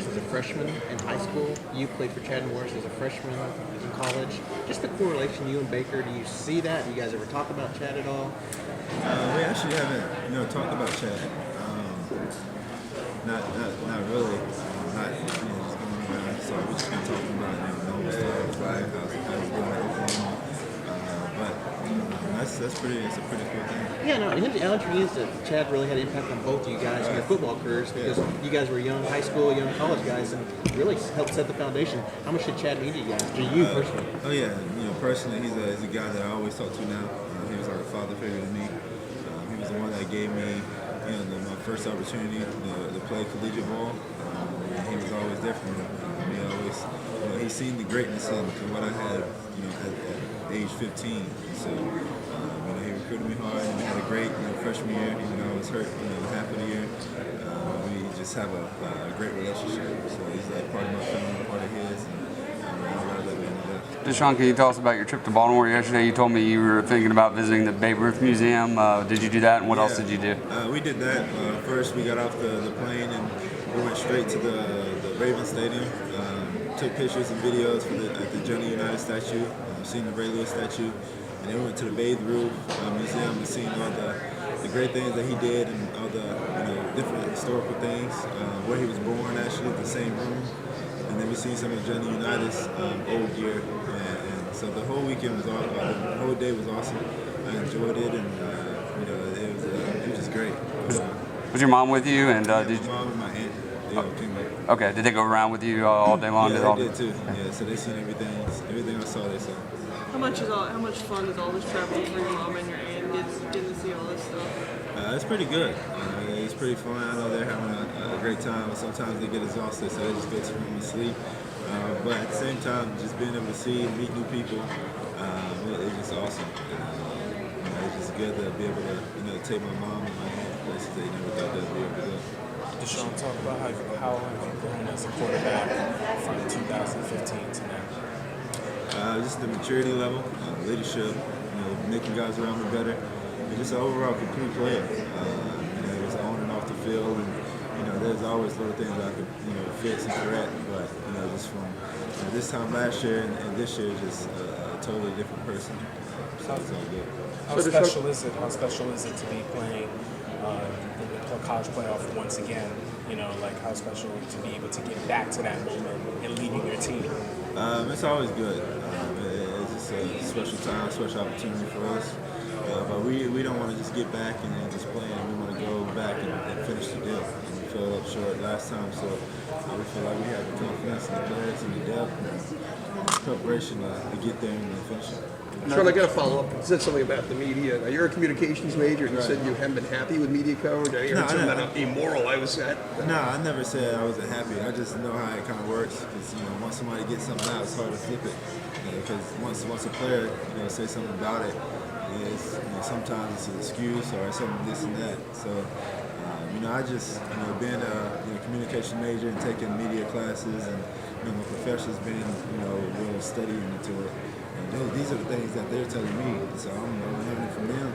Morris as a freshman in high school. You played for Chad Morris as a freshman in college. Just the correlation, you and Baker, do you see that? Do you guys ever talk about Chad at all? We actually haven't, talked about Chad. Not really. Not, what's going on. So we just been talking about, normal stuff, like how's it going at Oklahoma. That's a pretty cool thing. Yeah, no, and I'll introduce that Chad really had an impact on both of you guys in your football careers because you guys were young high school, young college guys, and really helped set the foundation. How much did Chad mean to you guys, to you personally? Oh yeah, personally, he's a guy that I always talk to now. He was like a father figure to me. He was the one that gave me, my first opportunity to play collegiate ball. And he was always there for me. He always, he's seen the greatness in what I had, at age 15. So, he recruited me hard, and we had a great, freshman year. Even though I was hurt, half of the year. We just have a great relationship. So he's like part of my family, part of his. And I gotta let him know that. Deshaun, can you tell us about your trip to Baltimore yesterday? You told me you were thinking about visiting the Babe Ruth Museum. Did you do that, and what else did you do? We did that. First, we got off the plane, and we went straight to the Ravens Stadium. Took pictures and videos at the Johnny Unitas statue, seen the Ray Lewis statue, and then we went to the Babe Ruth Museum and seen all the great things that he did and all the different historical things, where he was born actually, the same room. And then we seen some of Johnny Unitas' old gear, and so the whole weekend was the whole day was awesome. I enjoyed it, and it was just great. Was your mom with you? And did my mom and my aunt? Okay, did they go around with you all day long? Yeah, they did too. Yeah, so they seen everything I saw. They saw. How much fun is all this traveling for your mom and your aunt, getting to see all this stuff? It's pretty good. It's pretty fun. I know they're having a great time, but sometimes they get exhausted, so they just go to room and sleep. But at the same time, just being able to see and meet new people, it's just awesome. It's just good to be able to, take my mom and my aunt places they never thought they'd be able to go. Deshaun, talk about how have you grown as a quarterback from 2015 to now? Just the maturity level, leadership, making guys around me better, and just an overall complete player. Just on and off the field, and there's always little things I could fix and correct, but just from this time last year and this year, just a totally different person. So it's all good. How special is it? How special is it to be playing in the college playoff once again? How special to be able to get back to that moment and leading your team? It's always good. It's just a special time, special opportunity for us. But we don't want to just get back and then just play. We want to go back and finish the deal. And we fell up short last time, so we feel like we have the confidence in the players and the depth and preparation to get there and finish it. Sean, I got to follow up. You said something about the media. Now, you're a communications major, and you said you haven't been happy with media coverage. I heard something about immoral. I was at. No, I never said I wasn't happy. I just know how it kind of works. Because once somebody gets something out, it's hard to flip it. Because once a player says something about it, it's sometimes it's an excuse or something this and that. So I just being a communication major and taking media classes and my professor's been really studying into it. These are the things that they're telling me, so I'm learning from them.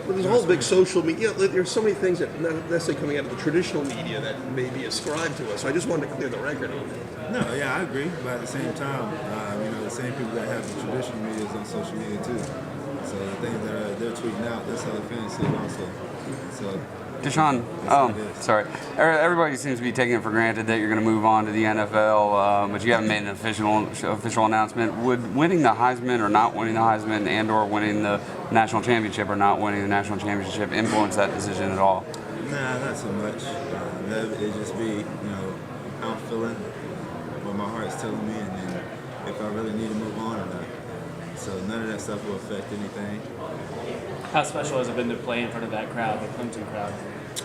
Well, there's a whole big social media. There's so many things that not necessarily coming out of the traditional media that may be ascribed to us. So I just wanted to clear the record on that. No, yeah, I agree, but at the same time, the same people that have the traditional media is on social media too. So the things that they're tweeting out, that's how the fans see it also. So. Deshaun, sorry. Everybody seems to be taking it for granted that you're going to move on to the NFL, but you haven't made an official announcement. Would winning the Heisman or not winning the Heisman and/or winning the national championship or not winning the national championship influence that decision at all? Nah, not so much. It'd just be, how I'm feeling, what my heart's telling me, and then if I really need to move on or not. So none of that stuff will affect anything. How special has it been to play in front of that crowd, the Clemson crowd?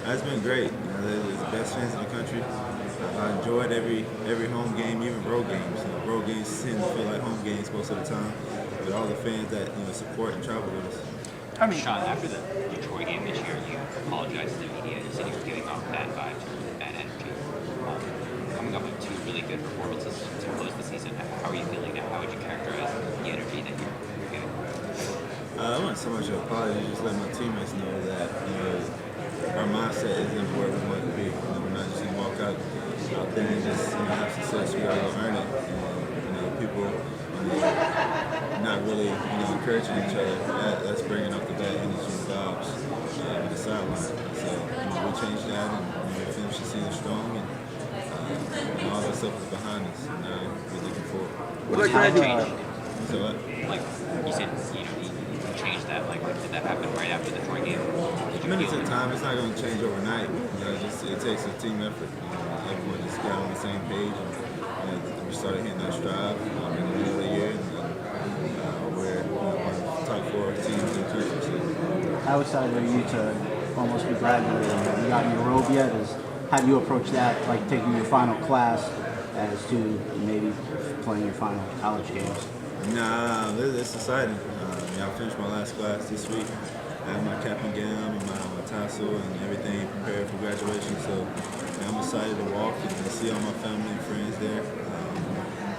It's been great. They're the best fans in the country. I enjoyed every home game, even road games. Road games tend to feel like home games most of the time. But all the fans that support and travel with us. Sean, after the Detroit game this year, you apologized to the media. You said you were giving off bad vibes or bad energy. Coming up with two really good performances to close the season, how are you feeling now? How would you characterize the energy that you're getting? I wasn't so much an apology, just let my teammates know that our mindset isn't where we want it to be. We're not just going to walk out anything, just have success, we gotta go earn it. And people not really encouraging each other. That's bringing up the bad energy and vibes on the sideline. So we changed that and we finished the season strong and all that stuff is behind us. And now we're looking forward. What about Change? So what? Like you said, you changed that. Like did that happen right after the Troy game? Did you Minutes feel of time, it's not going to change overnight. It takes a team effort. Everyone just got on the same page and we started hitting that stride in the middle of the year. And we're one of the top 4 teams in the country. So. How excited are you to almost be graduating? Have you gotten your robe yet? How do you approach that, like taking your final class as to maybe playing your final college games? Nah, it's exciting. I finished my last class this week. I have my cap and gown and my tassel and everything prepared for graduation. So I'm excited to walk and see all my family and friends there.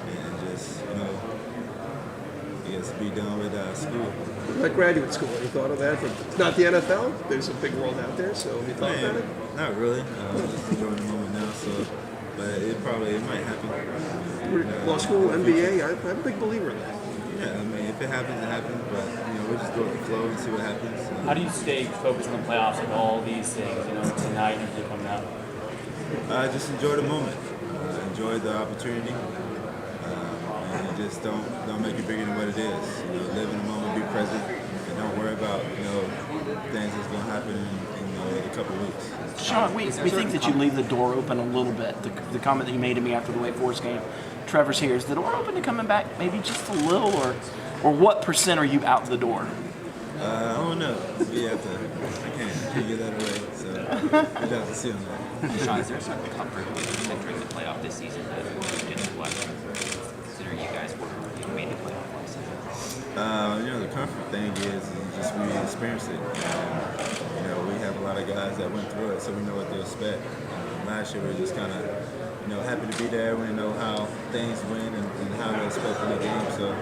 And just, I guess be done with school. What about graduate school? Any thought of that? It's not the NFL. There's a big world out there, so have you thought about it? Not really. Just enjoying the moment now. So, but it might happen. Law school, MBA, I'm a big believer in that. Yeah, I mean, if it happens, it happens. But we'll just go with the flow and see what happens. How do you stay focused on the playoffs with all these things, tonight usually coming out? Just enjoy the moment. Enjoy the opportunity. And just don't make it bigger than what it is. Live in the moment, be present, and don't worry about things that's going to happen in a couple of weeks. Sean, we think that you leave the door open a little bit. The comment that you made to me after the Wake Forest game, Trevor's here, is the door open to coming back maybe just a little, or what percent are you out the door? I don't know. I can't give that away. So we'll have to see on that. Sean, is there a certain comfort with entering the playoff this season that you didn't like, considering you guys made the playoff last season? The comfort thing is just we experienced it. We have a lot of guys that went through it, so we know what to expect. Last year we were just kind of, happy to be there. We know how things went and how to expect in the game. So,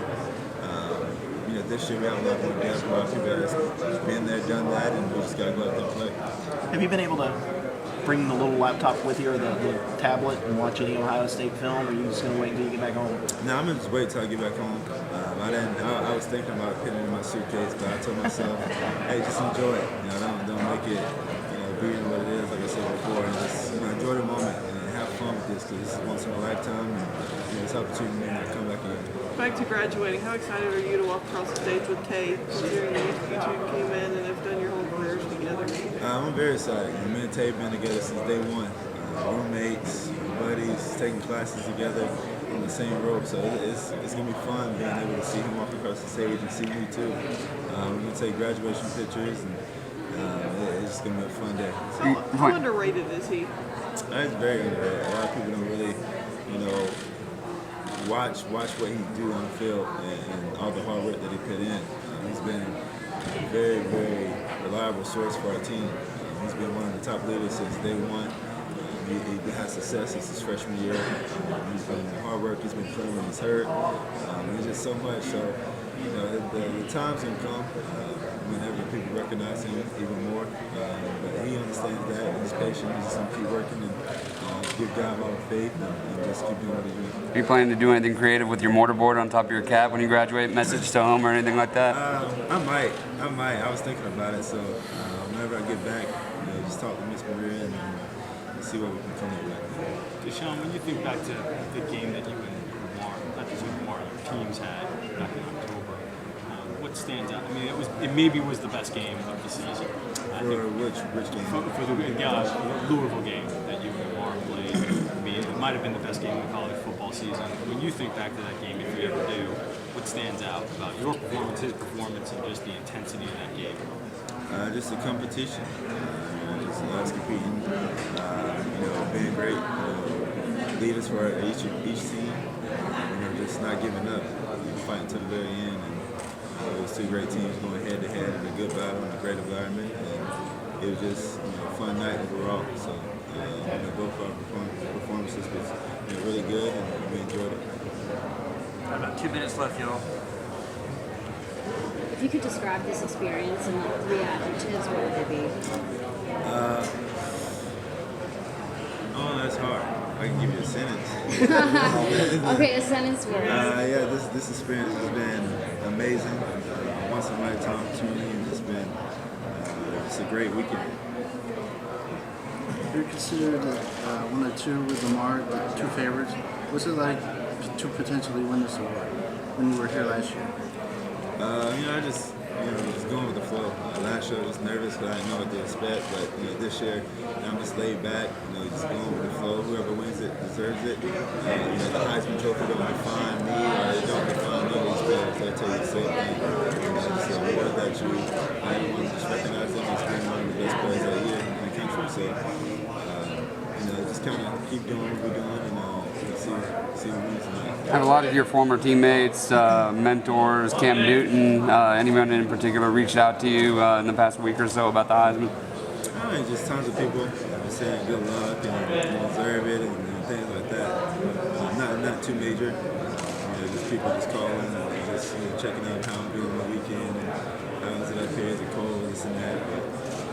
this year we have a lot more depth. A lot of people that's been there, done that, and we just got to go out there and play. Have you been able to bring the little laptop with you or the tablet and watch any Ohio State film, or are you just going to wait until you get back home? No, I'm going to just wait till I get back home. I was thinking about putting it in my suitcase, but I told myself, hey, just enjoy it. Don't make it, bigger than what it is, like I said before, and just enjoy the moment and have fun with this, because this is once in a lifetime, and this opportunity may not come back again. Back to graduating, how excited are you to walk across the stage with Tay, considering you two came in and have done your whole careers together? I'm very excited. Me and Tay have been together since day one. Roommates, buddies, taking classes together on the same rope. So it's going to be fun being able to see him walk across the stage and see me too. We're going to take graduation pictures, and it's going to be a fun day. How underrated is he? It's very underrated. A lot of people don't really, watch what he do on the field and all the hard work that he put in. He's been a very, very reliable source for our team. He's been one of the top leaders since day one. He had success since his freshman year. He's been hard work. He's been playing when he's hurt. There's just so much. So, the time's gonna come whenever people recognize him even more. But he understands that. He's patient. He's just gonna keep working and give God all the faith and just keep doing what he's doing. Are you planning to do anything creative with your mortarboard on top of your cap when you graduate? Message to home or anything like that? I might. I was thinking about it. So whenever I get back, just talk to Miss Maria and see what we can come up with. Deshaun, when you think back to the game that you and Lamar, not just you and Lamar, your teams had back in October, what stands out? I mean, it maybe was the best game of the season. For which game? For the Louisville game that you and Lamar played. I mean, it might have been the best game of the college football season. When you think back to that game, if you ever do, what stands out about your performance, his performance, and just the intensity of that game? Just the competition. Just us competing. Being great. Leaders for each team. Just not giving up. Fighting to the very end. And it was two great teams going head to head in a good battle in a great environment. And it was just a fun night overall. So both our performances was really good, and we enjoyed it. About 2 minutes left, y'all. If you could describe this experience in like 3 adjectives, what would they be? That's hard. I can give you a sentence. Okay, a sentence word. Yeah, this experience has been amazing. Once in a lifetime opportunity, and it's been it's a great weekend. You're considered one of two with Lamar, the two favorites. What's it like to potentially win this award when you were here last year? Just going with the flow. Last year I was nervous because I didn't know what to expect, but this year I'm just laid back. Just going with the flow. Whoever wins it deserves it. The Heisman Trophy don't define me, or it don't define none of these players. They tell you the same thing. It's an award that everyone just recognize them as being one of the best players that year in the country. So just kind of keep doing what we're doing and see what wins tonight. Have a lot of your former teammates, mentors, Cam Newton, anyone in particular reached out to you in the past week or so about the Heisman? Just tons of people saying good luck and you deserve it and things like that. Not too major. Just people just calling and just checking out how I'm doing on the weekend and how is it up here, is it cold, this and that. But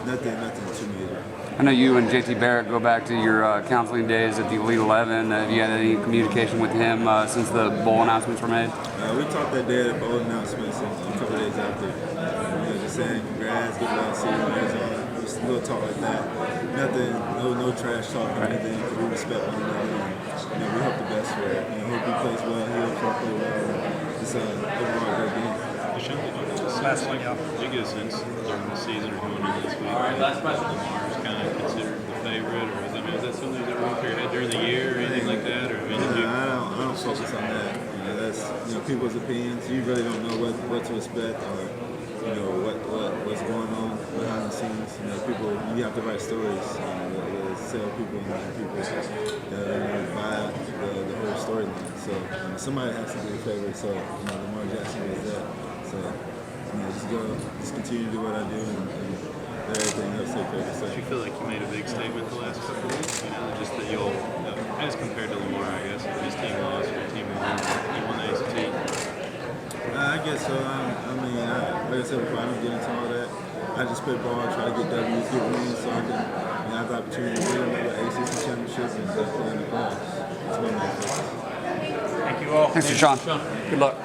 nothing too major. I know you and JT Barrett go back to your counseling days at the Elite 11. Have you had any communication with him since the bowl announcements were made? We talked that day at the bowl announcements and a couple days after. Just saying congrats, good luck, see you in Arizona. Just a little talk like that. Nothing, no trash talk or anything. We respect one another. And, we hope the best for it. Hope he plays well. He hopes he'll play well. Just overall great game. Last one, yeah. Did you get a sense during the season or going into this week that Lamar's kind of considered the favorite, or is that something that went through your head during the year or anything like that? Or I don't focus on that. That's people's opinions. You really don't know what to expect or what's going on behind the scenes. You have to write stories that sell people and people buy the whole storyline. So somebody has to be a favorite. So Lamar Jackson is that. So just continue to do what I do and everything else take care of itself. Do you feel like you made a big statement the last couple of weeks? Just that you'll, as compared to Lamar, I guess, his team lost, your team won, you won the ACT. I guess so. Like I said before, I don't get into all that. I just play ball, try to get W's, get wins, so I can have the opportunity to win another ACC championship and play in the playoffs. That's my main focus. Thank you all. Thanks, Deshaun. Good luck.